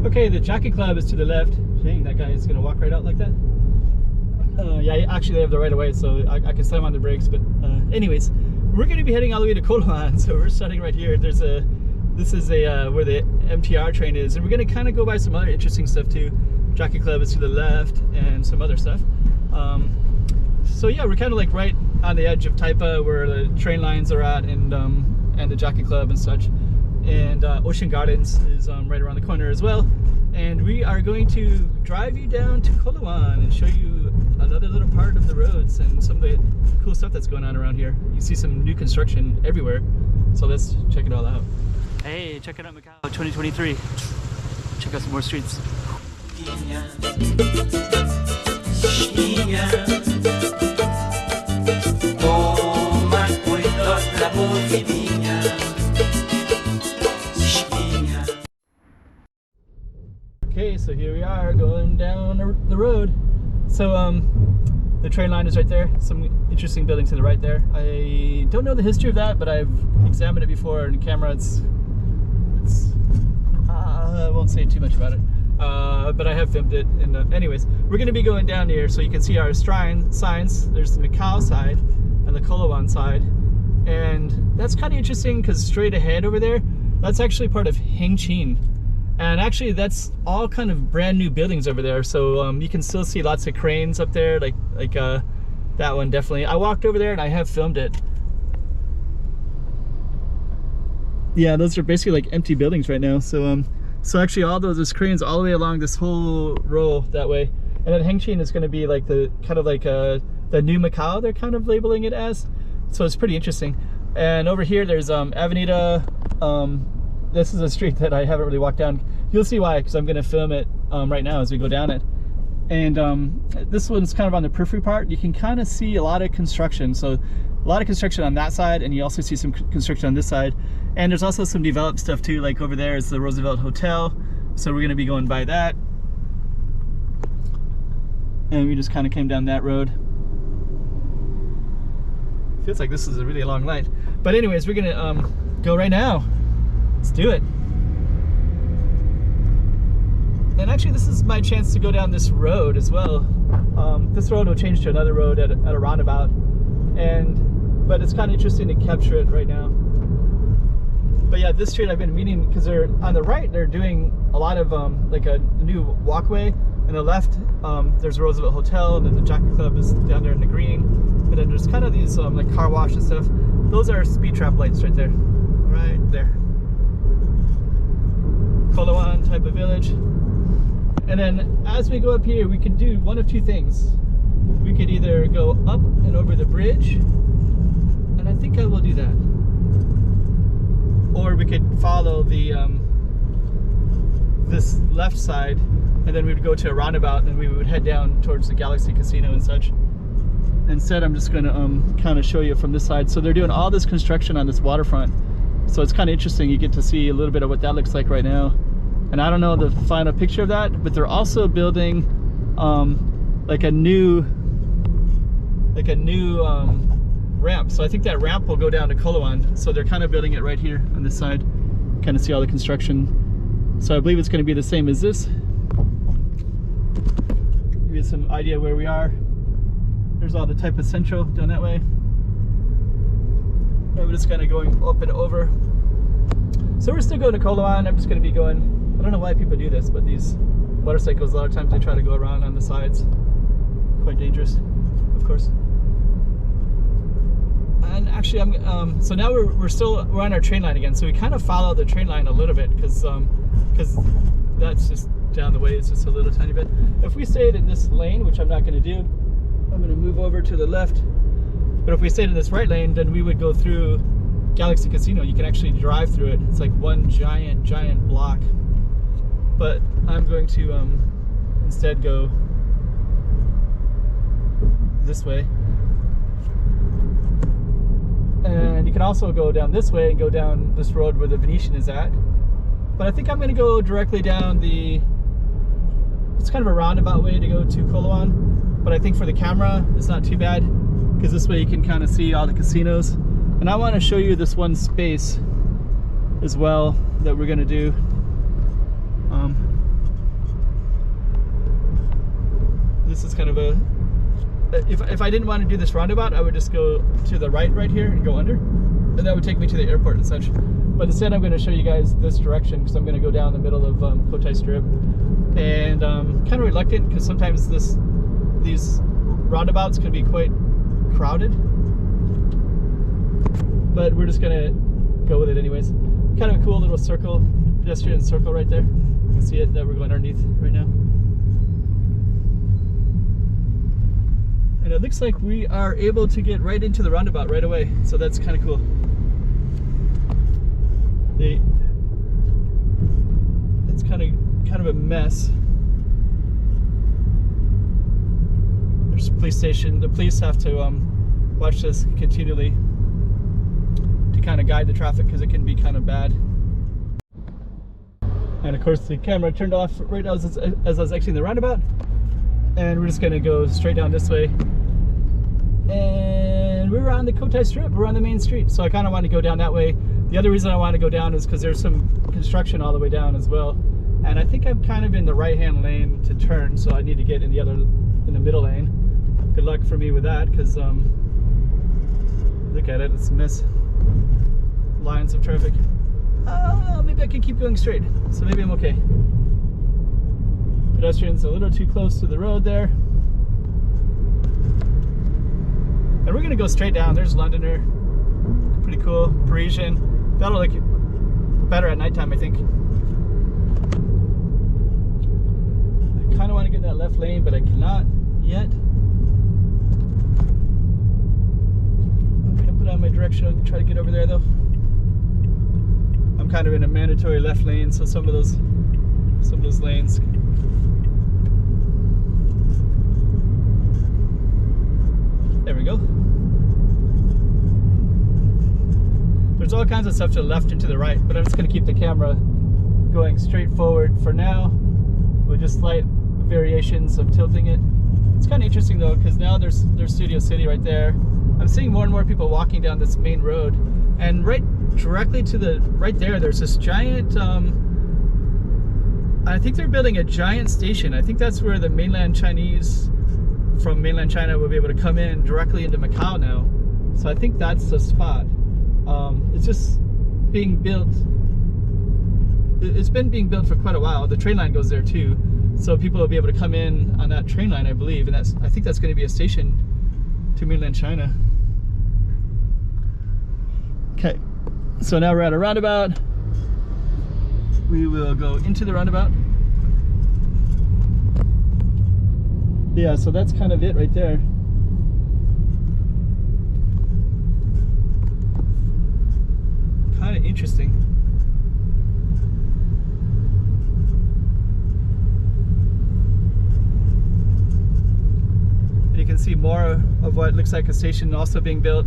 Okay, the Jockey Club is to the left. Dang, that guy is gonna walk right out like that. Yeah, actually they have the right of way, so I can slam on the brakes. But anyways, we're gonna be heading all the way to Coloane. So we're starting right here. This is where the MTR train is, and we're gonna kind of go by some other interesting stuff too. Jockey Club is to the left, and some other stuff. So yeah, we're kind of like right on the edge of Taipa, where the train lines are at, and the Jockey Club and such. And Ocean Gardens is right around the corner as well. And we are going to drive you down to Coloane and show you another little part of the roads and some of the cool stuff that's going on around here. You see some new construction everywhere, so let's check it all out. Hey, check it out, Macau 2023. Check out some more streets. Okay, so here we are going down the road. So the train line is right there. Some interesting building to the right there. I don't know the history of that, but I've examined it before on camera. I won't say too much about it, but I have filmed it. And anyways, we're going to be going down here so you can see our signs. There's the Macau side and the Coloane side, and that's kind of interesting because straight ahead over there, that's actually part of Hengqin. And actually that's all kind of brand new buildings over there, so you can still see lots of cranes up there, like that one definitely. I walked over there and I have filmed it. Yeah, those are basically like empty buildings right now. So so actually all those cranes all the way along this whole row that way. And then Hengqin is going to be like the kind of like the new Macau, they're kind of labeling it as. So it's pretty interesting. And over here there's Avenida. This is a street that I haven't really walked down. You'll see why, because I'm going to film it right now as we go down it. And this one's kind of on the periphery part. You can kind of see a lot of construction. So a lot of construction on that side, and you also see some construction on this side. And there's also some developed stuff too, like over there is the Roosevelt Hotel. So we're going to be going by that. And we just kind of came down that road. Feels like this is a really long line. But anyways, we're going to go right now. Let's do it. And actually this is my chance to go down this road as well. This road will change to another road at a roundabout, but it's kind of interesting to capture it right now. But yeah, this street I've been meaning, because they're on the right, they're doing a lot of like a new walkway. On the left there's Roosevelt Hotel, and then the Jockey Club is down there in the green, and then there's kind of these like car wash and stuff. Those are speed trap lights right there, right there. Coloane, Taipa village. And then as we go up here, we could do one of two things. We could either go up and over the bridge, and I think I will do that, or we could follow the this left side, and then we would go to a roundabout, and we would head down towards the Galaxy Casino and such. Instead, I'm just going to kind of show you from this side. So they're doing all this construction on this waterfront. So it's kind of interesting. You get to see a little bit of what that looks like right now. And I don't know the final picture of that, but they're also building like a new ramp. So I think that ramp will go down to Coloane. So they're kind of building it right here on this side. Kind of see all the construction. So I believe it's going to be the same as this. Give you some idea where we are. There's all the Taipa Central down that way. I'm just kind of going up and over. So we're still going to Coloane. I'm just going to be going, I don't know why people do this, but these motorcycles, a lot of times they try to go around on the sides. Quite dangerous, of course. And actually, so now we're on our train line again. So we kind of follow the train line a little bit, because that's just down the way. It's just a little tiny bit. If we stayed in this lane, which I'm not going to do, I'm going to move over to the left. But if we stayed in this right lane, then we would go through Galaxy Casino. You can actually drive through it. It's like one giant block. But I'm going to instead go this way. And you can also go down this way and go down this road where the Venetian is at. But I think I'm going to go directly down it's kind of a roundabout way to go to Coloane. But I think for the camera, it's not too bad, because this way you can kind of see all the casinos. And I want to show you this one space as well that we're going to do. this is kind of a, if I didn't want to do this roundabout, I would just go to the right here and go under, and that would take me to the airport and such. But instead I'm going to show you guys this direction, because I'm going to go down the middle of Cotai Strip, and kind of reluctant because sometimes these roundabouts can be quite crowded, but we're just going to go with it anyways. Kind of a cool little circle, pedestrian circle right there. You can see it that we're going underneath right now. And it looks like we are able to get right into the roundabout right away, so that's kind of cool. It's kind of a mess. There's a police station. The police have to watch this continually to kind of guide the traffic, because it can be kind of bad. And of course the camera turned off right as I was exiting the roundabout, and we're just going to go straight down this way. And we're on the Cotai Strip, we're on the main street, so I kind of want to go down that way. The other reason I want to go down is because there's some construction all the way down as well, and I think I'm kind of in the right hand lane to turn, so I need to get in the middle lane. Good luck for me with that, because look at it, it's a mess. Lines of traffic. Maybe I can keep going straight, so maybe I'm okay. Pedestrians a little too close to the road there. And we're gonna go straight down. There's Londoner, pretty cool, Parisian. That'll look better at nighttime, I think. I kind of want to get in that left lane, but I cannot yet. I'm gonna put on my direction and try to get over there though. I'm kind of in a mandatory left lane, so some of those lanes. There we go. There's all kinds of stuff to the left and to the right, but I'm just going to keep the camera going straight forward for now, with just slight variations of tilting it. It's kind of interesting though, because now there's Studio City right there. I'm seeing more and more people walking down this main road, and right directly to the right there's this giant, I think they're building a giant station. I think that's where the mainland Chinese from mainland China will be able to come in directly into Macau now. So I think that's the spot. It's just being built. It's been being built for quite a while. The train line goes there too, so people will be able to come in on that train line, I believe, and I think that's going to be a station to mainland China. Okay, so now we're at a roundabout. We will go into the roundabout. Yeah, so that's kind of it right there. Kind of interesting. And you can see more of what looks like a station also being built.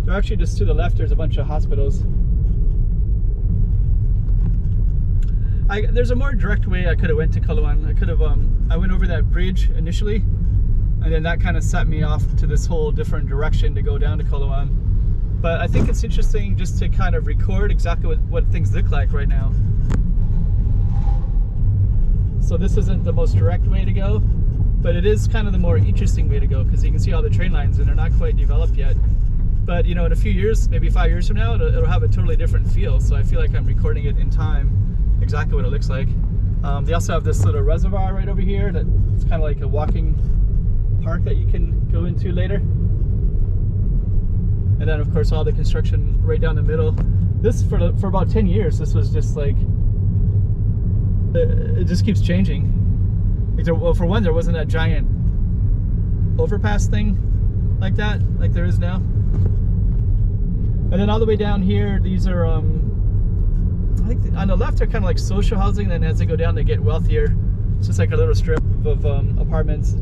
They're actually just to the left. There's a bunch of hospitals. There's a more direct way I could have went to Coloane. I could have I went over that bridge initially, and then that kind of set me off to this whole different direction to go down to Coloane. But I think it's interesting just to kind of record exactly what things look like right now. So this isn't the most direct way to go, but it is kind of the more interesting way to go, because you can see all the train lines and they're not quite developed yet. But you know, in a few years, maybe 5 years from now, it'll have a totally different feel. So I feel like I'm recording it in time, exactly what it looks like. They also have this little reservoir right over here that it's kind of like a walking park that you can go into later. And then of course all the construction right down the middle. This for about 10 years, this was just like, it just keeps changing. Well, for one, there wasn't that giant overpass thing like that, like there is now. And then all the way down here, these are I think on the left are kind of like social housing, and then as they go down they get wealthier. It's just like a little strip of apartments.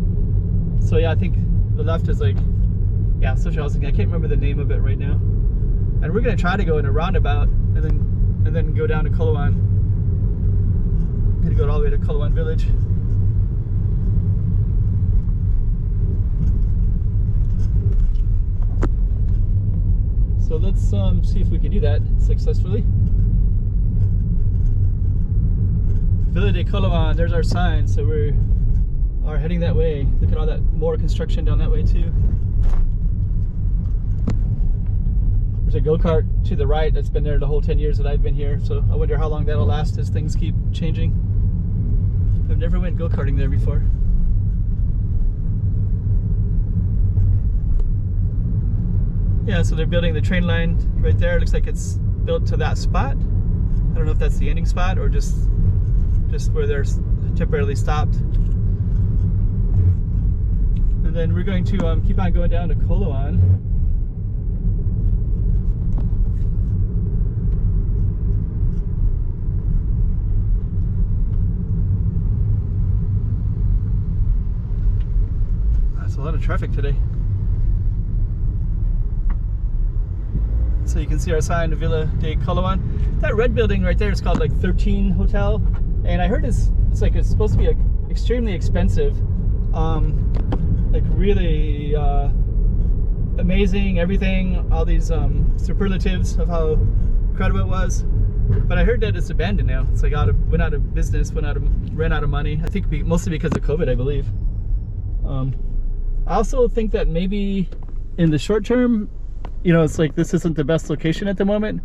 So yeah, I think the left is like, yeah, social housing. I can't remember the name of it right now. And we're gonna try to go in a roundabout and then go down to Coloane. I'm gonna go all the way to Coloane village. So let's see if we can do that successfully. Villa de Coloane. There's our sign, so we are heading that way. Look at all that more construction down that way too. There's a go-kart to the right that's been there the whole 10 years that I've been here, so I wonder how long that'll last as things keep changing. I've never went go-karting there before. Yeah, so they're building the train line right there. It looks like it's built to that spot. I don't know if that's the ending spot or just where they're temporarily stopped. And then we're going to keep on going down to Coloane. That's a lot of traffic today. So you can see our sign, Villa de Coloane. That red building right there is called like 13 Hotel, and I heard it's supposed to be like extremely expensive, like really amazing, everything, all these superlatives of how incredible it was. But I heard that it's abandoned now. It's like went out of business, ran out of money. I think mostly because of COVID, I believe. I also think that maybe in the short term, you know, it's like this isn't the best location at the moment.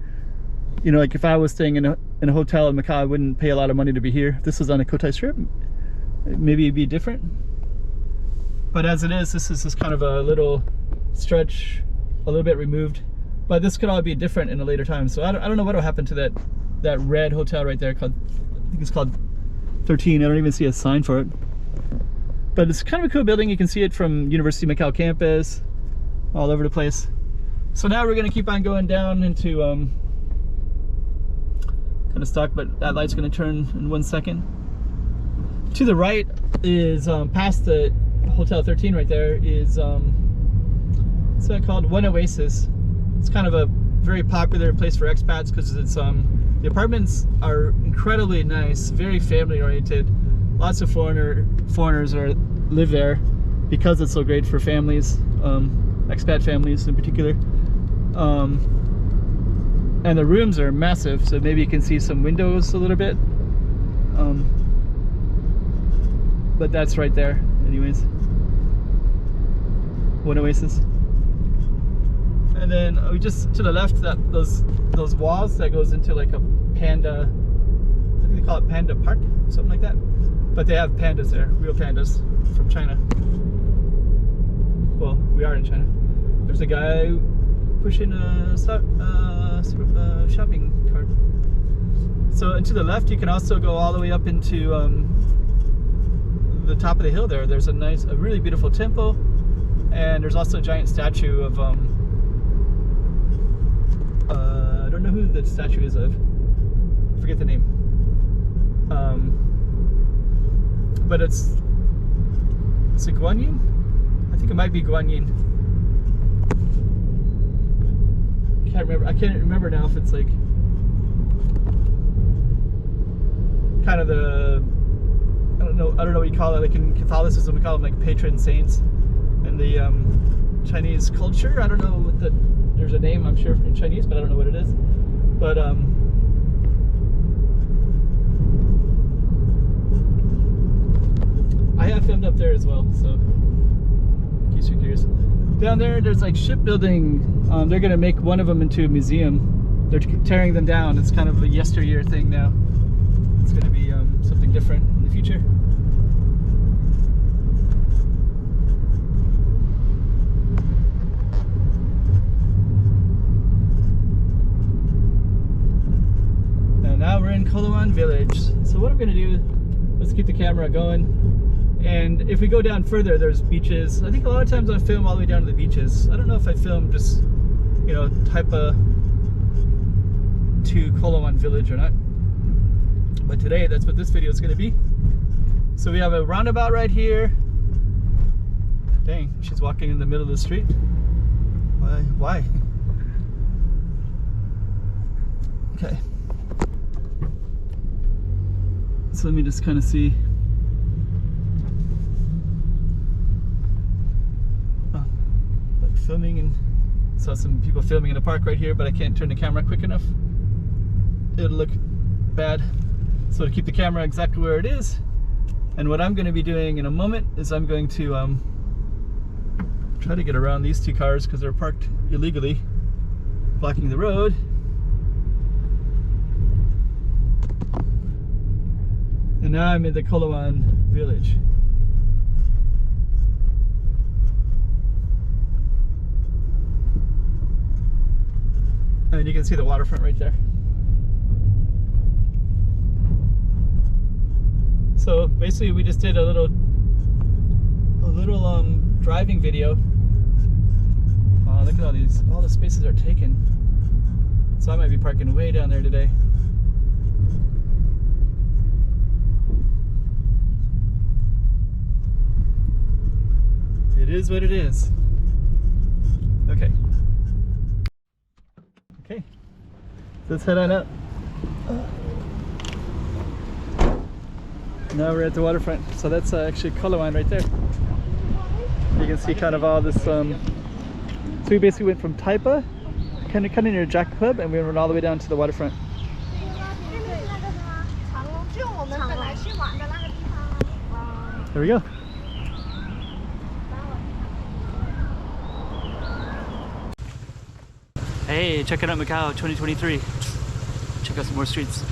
You know, like if I was staying in a hotel in Macau, I wouldn't pay a lot of money to be here. If this was on a Cotai Strip, maybe it'd be different. But as it is, this is just kind of a little stretch, a little bit removed. But this could all be different in a later time. So I don't know what will happen to that red hotel right there called, I think it's called 13. I don't even see a sign for it. But it's kind of a cool building. You can see it from University of Macau campus, all over the place. So now we're going to keep on going down into kind of stuck, but that light's going to turn in 1 second. To the right is past the Hotel 13 right there is what's that called? One Oasis. It's kind of a very popular place for expats because it's the apartments are incredibly nice, very family oriented. Lots of foreigners live there because it's so great for families, expat families in particular. And the rooms are massive, so maybe you can see some windows a little bit. But that's right there, anyways. One Oasis. And then we just to the left, those walls that goes into like a panda. I think they call it Panda Park, something like that. But they have pandas there, real pandas from China. Well, we are in China. There's a guy pushing a shopping cart. So, and to the left, you can also go all the way up into the top of the hill there. There's a really beautiful temple, and there's also a giant statue of I don't know who the statue is of. I forget the name. But is it Guanyin? I think it might be Guanyin. I can't remember now if it's like kind of the I don't know what you call it. Like in Catholicism, we call them like patron saints. In the Chinese culture, I don't know what there's a name, I'm sure, in Chinese, but I don't know what it is. But I have filmed up there as well, so in case you're curious. Down there's like shipbuilding. They're gonna make one of them into a museum. They're tearing them down. It's kind of a yesteryear thing now. It's gonna be something different in the future. And now we're in Coloane village. So what I'm gonna do, let's keep the camera going. And if we go down further, there's beaches. I think a lot of times I film all the way down to the beaches. I don't know if I film just, you know, Taipa to Coloane village or not. But today, that's what this video is going to be. So we have a roundabout right here. Dang, she's walking in the middle of the street. Why? Okay. So let me just kind of see. Filming, and saw some people filming in the park right here, but I can't turn the camera quick enough. It'll look bad. So to keep the camera exactly where it is, and what I'm going to be doing in a moment is I'm going to try to get around these two cars because they're parked illegally, blocking the road. And now I'm in the Coloane village. And you can see the waterfront right there. So basically we just did a little driving video. Wow, look at all the spaces are taken. So I might be parking way down there today. It is what it is. Okay. Okay. Let's head on up. Now we're at the waterfront. So that's actually Coloane right there. You can see kind of all this. So we basically went from Taipa, kind of near Jack Club, and we went all the way down to the waterfront. There we go. Hey, checking out Macau 2023. Check out some more streets.